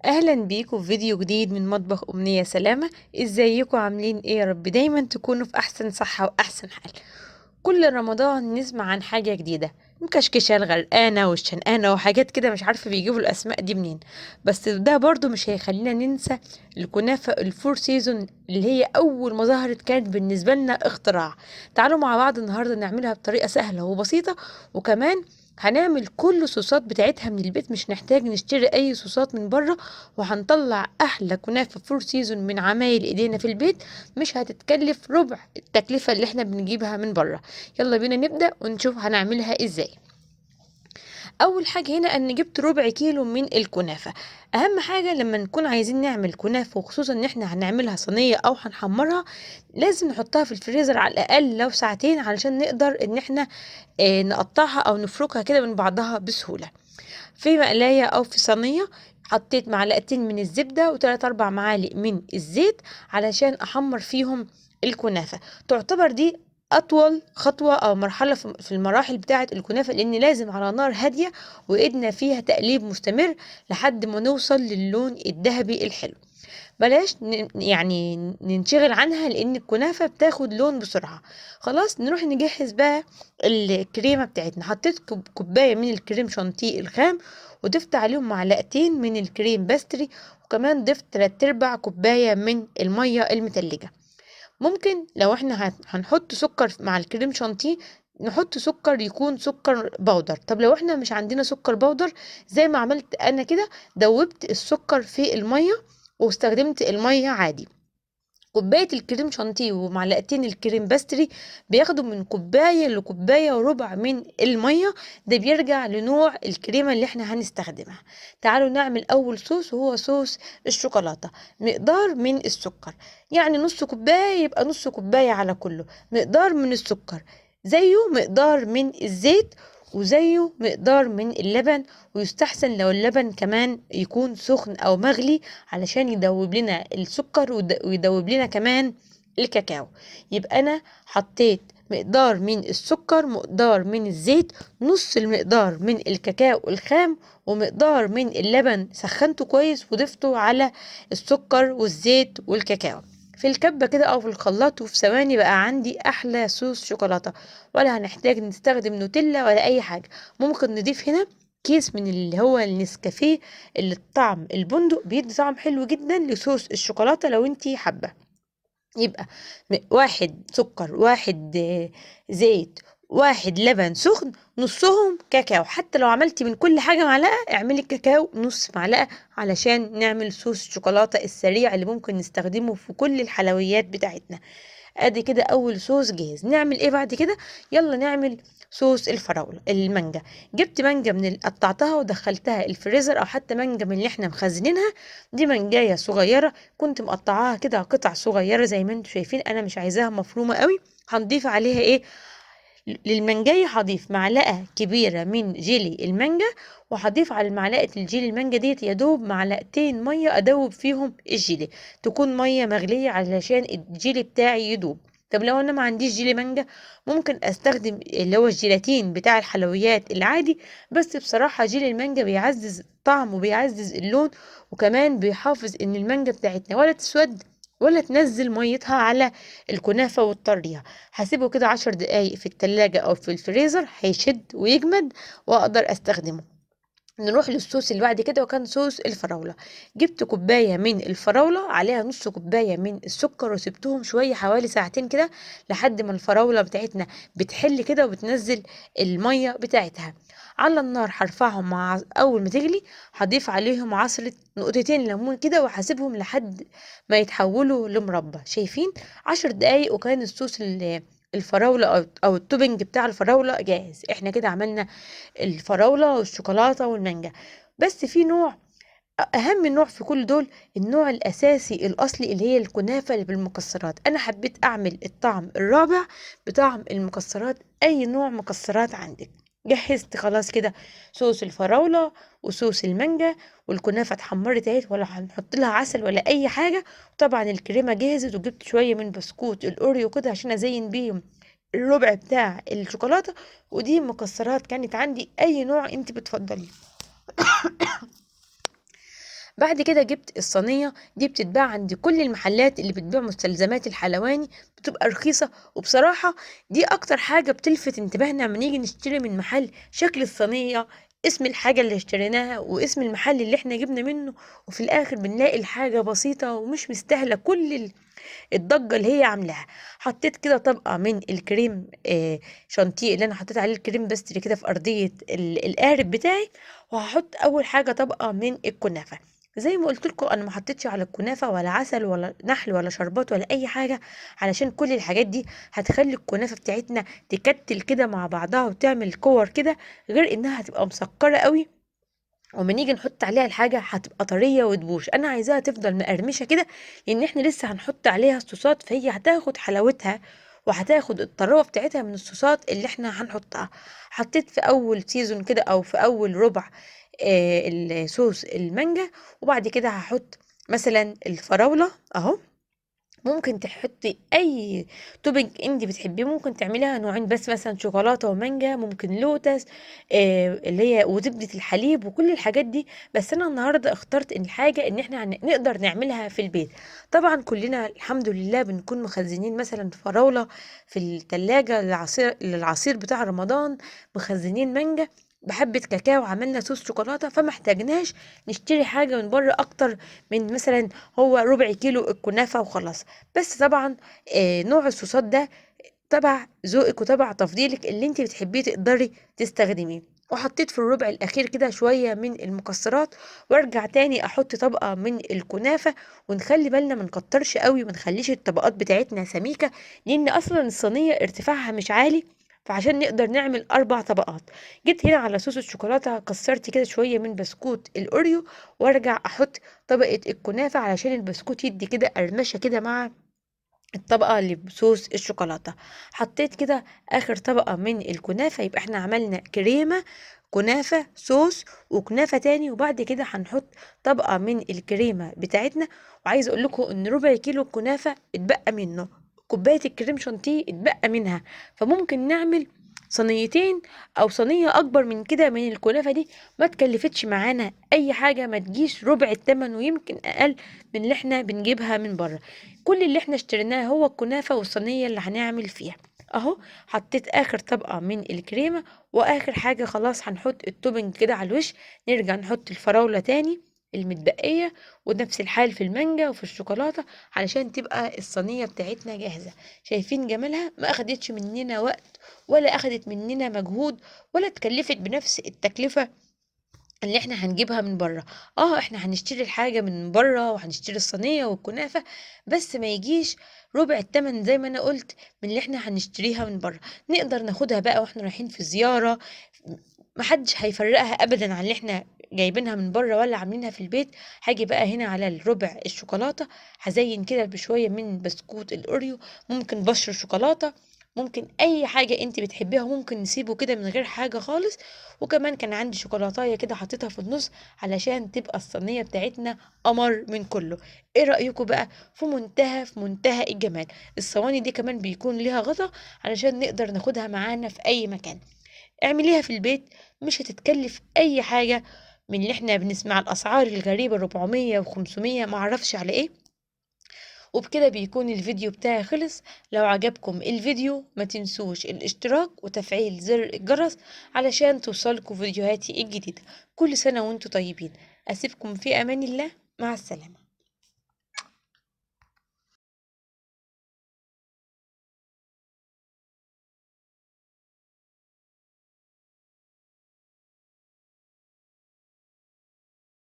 اهلا بيكم في فيديو جديد من مطبخ امنية سلامة. ازيكم عاملين ايه؟ يا رب دايما تكونوا في احسن صحة واحسن حال. كل رمضان نسمع عن حاجة جديدة، مكشكشة الغرقانة والشنقانة وحاجات كده مش عارفة بيجيبوا الاسماء دي منين. بس ده برضو مش هيخلينا ننسى الكنافة الفور سيزون اللي هي اول ما ظهرت كانت بالنسبة لنا اختراع. تعالوا مع بعض النهاردة نعملها بطريقة سهلة وبسيطة، وكمان هنعمل كل الصوصات بتاعتها من البيت، مش نحتاج نشتري اي صوصات من بره. وهنطلع احلى كنافه فور سيزون من عمايل ايدينا في البيت، مش هتتكلف ربع التكلفه اللي احنا بنجيبها من بره. يلا بينا نبدا ونشوف هنعملها ازاي. اول حاجه هنا ان جبت ربع كيلو من الكنافه. اهم حاجه لما نكون عايزين نعمل كنافه، وخصوصا ان احنا هنعملها صينيه او هنحمرها، لازم نحطها في الفريزر على الاقل لو ساعتين علشان نقدر ان احنا نقطعها او نفركها كده من بعضها بسهوله. في مقلاية أو في صينية حطيت معلقتين من الزبدة وتلات أربع معالق من الزيت علشان أحمر فيهم الكنافة. تعتبر دي أطول خطوة أو مرحلة في المراحل بتاعة الكنافة، لأن لازم على نار هادية وإيدنا فيها تقليب مستمر لحد ما نوصل للون الذهبي الحلو. بلاش يعني ننشغل عنها لان الكنافه بتاخد لون بسرعه. خلاص نروح نجهز بقى الكريمه بتاعتنا. حطيت كوبايه من الكريم شانتيه الخام، وضفت عليهم معلقتين من الكريم باستري، وكمان ضفت 3/4 كوبايه من الميه المتلجه. ممكن لو احنا هنحط سكر مع الكريم شانتيه نحط سكر يكون سكر بودر. طب لو احنا مش عندنا سكر بودر، زي ما عملت انا كده، دوبت السكر في الميه واستخدمت الميه عادي. كوباية الكريم شانتيه ومعلقتين الكريم باستري بياخدوا من كوباية لكوباية وربع من المية. ده بيرجع لنوع الكريمة اللي احنا هنستخدمها. تعالوا نعمل أول صوص، وهو صوص الشوكولاتة. مقدار من السكر، يعني نص كوباية يبقى نص كوباية على كله. مقدار من السكر زيه مقدار من الزيت، وزيه مقدار من اللبن. ويستحسن لو اللبن كمان يكون سخن او مغلي علشان يدوب لنا السكر ويدوب لنا كمان الكاكاو. يبقى انا حطيت مقدار من السكر، مقدار من الزيت، نص المقدار من الكاكاو الخام، ومقدار من اللبن سخنته كويس وضفته على السكر والزيت والكاكاو في الكبة كده او في الخلاط. وفي ثواني بقى عندي احلى صوص شوكولاتة. ولا هنحتاج نستخدم نوتيلا ولا اي حاجة. ممكن نضيف هنا كيس من اللي هو النسكافيه، اللي الطعم البندق بيدي طعم حلو جدا لصوص الشوكولاتة لو انتي حابة. يبقى واحد سكر، واحد زيت، واحد لبن سخن، نصهم كاكاو. حتى لو عملتي من كل حاجة معلقة، اعملي كاكاو نص معلقة علشان نعمل صوص الشوكولاتة السريع اللي ممكن نستخدمه في كل الحلويات بتاعتنا. ادي كده اول صوص جاهز. نعمل ايه بعد كده؟ يلا نعمل صوص الفراولة المانجا. جبت مانجا من قطعتها ودخلتها الفريزر، او حتى مانجا من اللي احنا مخزنينها. دي مانجاية صغيرة كنت مقطعاها كده قطع صغيرة زي ما انتم شايفين، انا مش عايزاها مفرومة قوي. هنضيف عليها ايه؟ للمانجاية هضيف معلقة كبيرة من جيلي المانجا، وهضيف على معلقة الجيلي المانجا ديت يا دوب معلقتين مية ادوب فيهم الجيلي. تكون مية مغلية علشان الجيلي بتاعي يدوب. طب لو انا ما عنديش جيلي مانجا، ممكن استخدم اللي هو الجيلاتين بتاع الحلويات العادي. بس بصراحة جيلي المانجا بيعزز الطعم وبيعزز اللون، وكمان بيحافظ ان المانجا بتاعتنا ولا تسود ولا تنزل ميتها على الكنافة وتطريها. هسيبه كده 10 دقايق في التلاجة او في الفريزر هيشد ويجمد واقدر استخدمه. نروح للصوص اللي بعد كده، وكان صوص الفراولة. جبت كوباية من الفراولة عليها نص كوباية من السكر، وسبتهم شوية حوالي ساعتين كده لحد ما الفراولة بتاعتنا بتحل كده وبتنزل المية بتاعتها. على النار هرفعهم مع اول ما تغلي. هضيف عليهم عصرة نقطتين ليمون كده، وهسيبهم لحد ما يتحولوا لمربى. شايفين؟ 10 دقايق وكان الصوص الفراولة أو التوبنج بتاع الفراولة جاهز. احنا كده عملنا الفراولة والشوكولاتة والمانجا. بس في نوع، أهم نوع في كل دول، النوع الأساسي الأصلي اللي هي الكنافة اللي بالمكسرات. أنا حبيت أعمل الطعم الرابع بطعم المكسرات. أي نوع مكسرات عندك. جهزت خلاص كده صوص الفراولة وصوص المانجا، والكنافة اتحمرت اهي، ولا هنحط لها عسل ولا أي حاجة. طبعا الكريمة جهزت، وجبت شوية من بسكوت الأوريو كده عشان أزين بيهم الربع بتاع الشوكولاتة. ودي مكسرات كانت عندي، أي نوع انت بتفضليه. بعد كده جبت الصينية دي، بتتباع عند كل المحلات اللي بتبيع مستلزمات الحلواني، بتبقى رخيصة. وبصراحة دي اكتر حاجة بتلفت انتباهنا لما نيجي نشتري من محل: شكل الصينية، اسم الحاجة اللي اشتريناها، واسم المحل اللي احنا جبنا منه. وفي الاخر بنلاقي الحاجة بسيطة ومش مستاهلة كل الضجة اللي هي عاملاها. حطيت كده طبقة من الكريم شانتيه اللي انا حطيت عليه الكريم باستري كده في ارضية القارب بتاعي. وهحط اول حاجة طبقة من الكنافة. زي ما قلت لكم انا ما حطيتش على الكنافة ولا عسل ولا نحل ولا شربات ولا اي حاجة، علشان كل الحاجات دي هتخلي الكنافة بتاعتنا تكتل كده مع بعضها وتعمل كور كده، غير انها هتبقى مسكرة قوي. وما نيجي نحط عليها الحاجة هتبقى طرية وتبوش، انا عايزاها تفضل مقرمشة كده، لان احنا لسه هنحط عليها الصوصات، فهي هتاخد حلاوتها وهتاخد الطراوة بتاعتها من الصوصات اللي احنا هنحطها. حطيت في اول سيزون كده او في اول ربع الصوص المانجا. وبعد كده هحط مثلا الفراولة اهو. ممكن تحطي اي توبنج انت بتحبيه، ممكن تعمليها نوعين بس، مثلا شوكولاته ومانجا، ممكن لوتس اللي هي وزبده الحليب وكل الحاجات دي. بس انا النهارده اخترت ان الحاجه ان احنا نقدر نعملها في البيت. طبعا كلنا الحمد لله بنكون مخزنين مثلا فراوله في التلاجة للعصير بتاع رمضان، مخزنين مانجا، بحبة كاكاو، عملنا صوص شوكولاتة، فمحتاجناش نشتري حاجة من بره أكتر من مثلا هو ربع كيلو الكنافة وخلاص. بس طبعا نوع الصوصات ده تبع ذوقك وتبع تفضيلك اللي انت بتحبيه تقدري تستخدميه. وحطيت في الربع الاخير كده شويه من المكسرات، وارجع تاني احط طبقه من الكنافه. ونخلي بالنا ما نكترش قوي، ما نخليش الطبقات بتاعتنا سميكه، لان اصلا الصينيه ارتفاعها مش عالي، فعشان نقدر نعمل 4 طبقات. جيت هنا على صوص الشوكولاته كسرت كده شويه من بسكوت الاوريو، وارجع احط طبقه الكنافه علشان البسكوت يدي كده قرمشه كده مع الطبقة اللي بصوص الشوكولاتة. حطيت كده آخر طبقة من الكنافة، يبقى احنا عملنا كريمة، كنافة، صوص، وكنافة تاني. وبعد كده هنحط طبقة من الكريمة بتاعتنا. وعايزة اقول لكم ان ربع كيلو الكنافة اتبقى منه كوباية الكريم شانتيه اتبقى منها، فممكن نعمل صينيتين او صينية اكبر من كده من الكنافة دي. ما تكلفتش معانا اي حاجة، ما تجيش ربع التمن ويمكن اقل من اللي احنا بنجيبها من بره. كل اللي احنا اشتريناه هو الكنافة والصينية اللي هنعمل فيها اهو. حطيت اخر طبقة من الكريمة، واخر حاجة خلاص هنحط التوبنج كده على الوش. نرجع نحط الفراولة تاني المتبقية، ونفس الحال في المانجا وفي الشوكولاتة، علشان تبقى الصينية بتاعتنا جاهزة. شايفين جمالها؟ ما اخدتش مننا وقت ولا اخدت مننا مجهود ولا اتكلفت بنفس التكلفة اللي احنا هنجيبها من بره. احنا هنشتري الحاجة من بره وهنشتري الصينية والكنافة، بس ما يجيش ربع التمن زي ما انا قلت من اللي احنا هنشتريها من بره. نقدر ناخدها بقى واحنا رايحين في زيارة، محدش هيفرقها ابدا عن اللي احنا جايبينها من بره ولا عاملينها في البيت. هاجي بقى هنا على الربع الشوكولاتة، هزين كده بشوية من بسكوت الاوريو، ممكن بشر شوكولاتة، ممكن اي حاجة انت بتحبيها، ممكن نسيبه كده من غير حاجة خالص. وكمان كان عندي شوكولاتاية كده حطيتها في النص علشان تبقى الصينية بتاعتنا قمر من كله. ايه رأيكم بقى؟ في منتهى الجمال. الصواني دي كمان بيكون ليها غطا علشان نقدر ناخدها معانا في اي مكان. اعمليها في البيت، مش هتتكلف اي حاجة من اللي احنا بنسمع الاسعار الغريبة 400 و500 معرفش على ايه. وبكده بيكون الفيديو بتاعي خلص. لو عجبكم الفيديو ما تنسوش الاشتراك وتفعيل زر الجرس علشان توصلكوا فيديوهاتي الجديدة. كل سنة وانتم طيبين. اسيبكم في امان الله، مع السلامة.